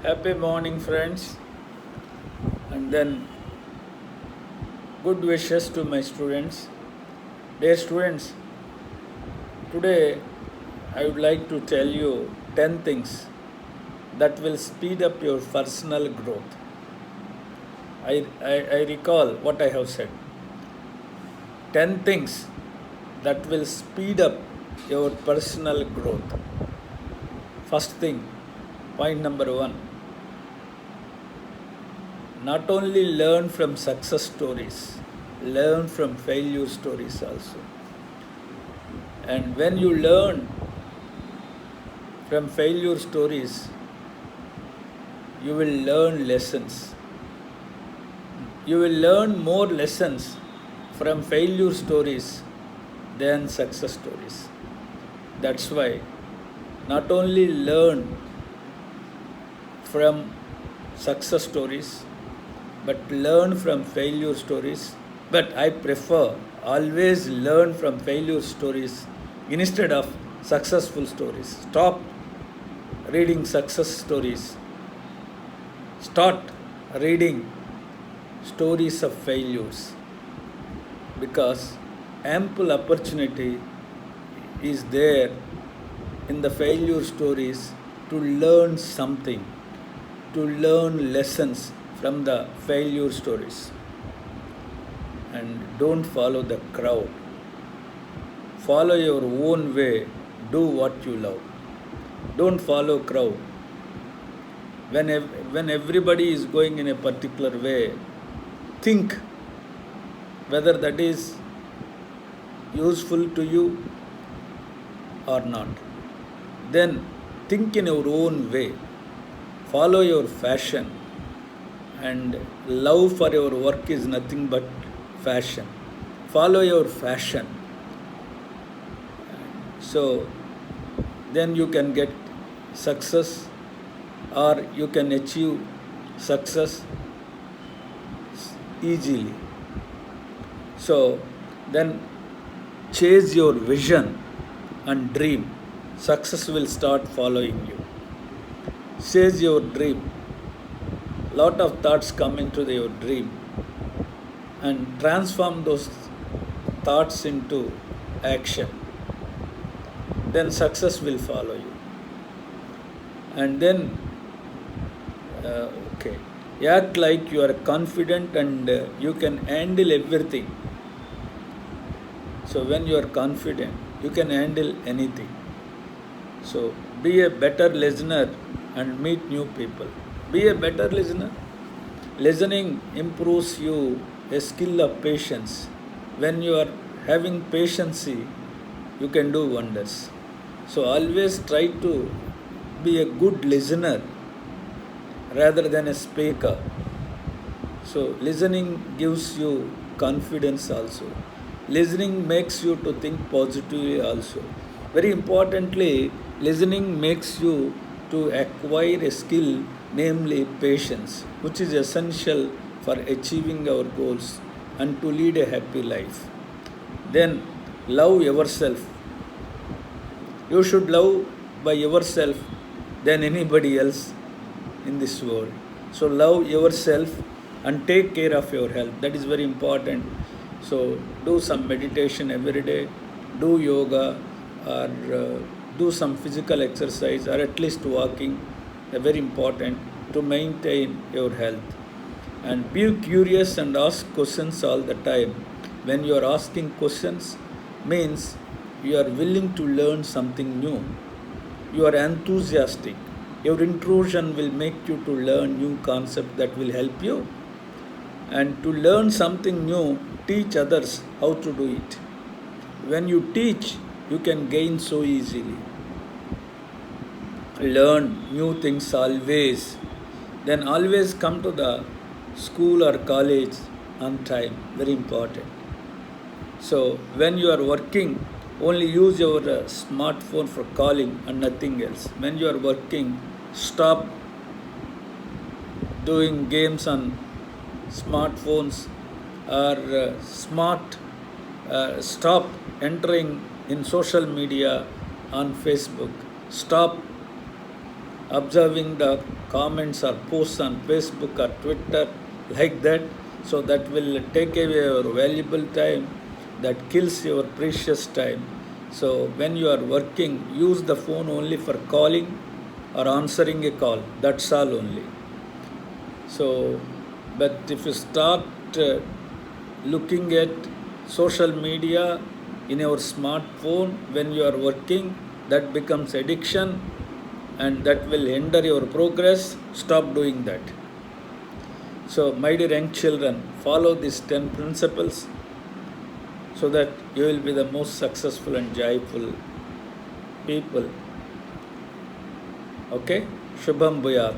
Happy morning, friends, and then good wishes to my students. Dear students, today I would like to tell you 10 things that will speed up your personal growth. I recall what I have said. 10 things that will speed up your personal growth. First thing, point number one, not only learn from success stories, learn from failure stories also. And when you learn from failure stories, you will learn lessons. You will learn more lessons from failure stories than success stories. That's why not only learn from success stories, but learn from failure stories. But I prefer always learn from failure stories instead of successful stories. Stop reading success stories. Start reading stories of failures, because ample opportunity is there in the failure stories to learn something, to learn lessons from the failure stories. And don't follow the crowd. Follow your own way. Do what you love. Don't follow crowd. When everybody is going in a particular way, think whether that is useful to you or not. Then think in your own way. Follow your fashion. And love for your work is nothing but fashion. Follow your fashion. So then you can get success, or you can achieve success easily. So then chase your vision and dream. Success will start following you. Chase your dream. Lot of thoughts come into your dream, and transform those thoughts into action. Then success will follow you. And then act like you are confident and you can handle everything. So when you are confident, you can handle anything. So be a better listener and meet new people. Be a better listener. Listening improves you a skill of patience. When you are having patience, you can do wonders. So always try to be a good listener rather than a speaker. So listening gives you confidence also. Listening makes you to think positively also. Very importantly, listening makes you to acquire a skill, namely patience, which is essential for achieving our goals and to lead a happy life. Then love yourself. You should love by yourself than anybody else in this world. So love yourself and take care of your health. That is very important. So do some meditation every day, do yoga, or do some physical exercise, or at least walking. They're very important to maintain your health. And be curious and ask questions all the time. When you are asking questions, means you are willing to learn something new. You are enthusiastic. Your intrusion will make you to learn new concept that will help you. And to learn something new, teach others how to do it. When you teach, you can gain so easily. Learn new things always. Then always come to the school or college on time. Very important. So when you are working, only use your smartphone for calling and nothing else. When you are working, stop doing games on smartphones, or stop entering in social media on Facebook. Stop observing the comments or posts on Facebook or Twitter like that. So that will take away your valuable time, that kills your precious time. So when you are working, use the phone only for calling or answering a call. That's all only. So, but if you start looking at social media in your smartphone when you are working, that becomes addiction and that will hinder your progress. Stop doing that. So, my dear young children, follow these 10 principles so that you will be the most successful and joyful people. Okay? Shubham Bhuyat.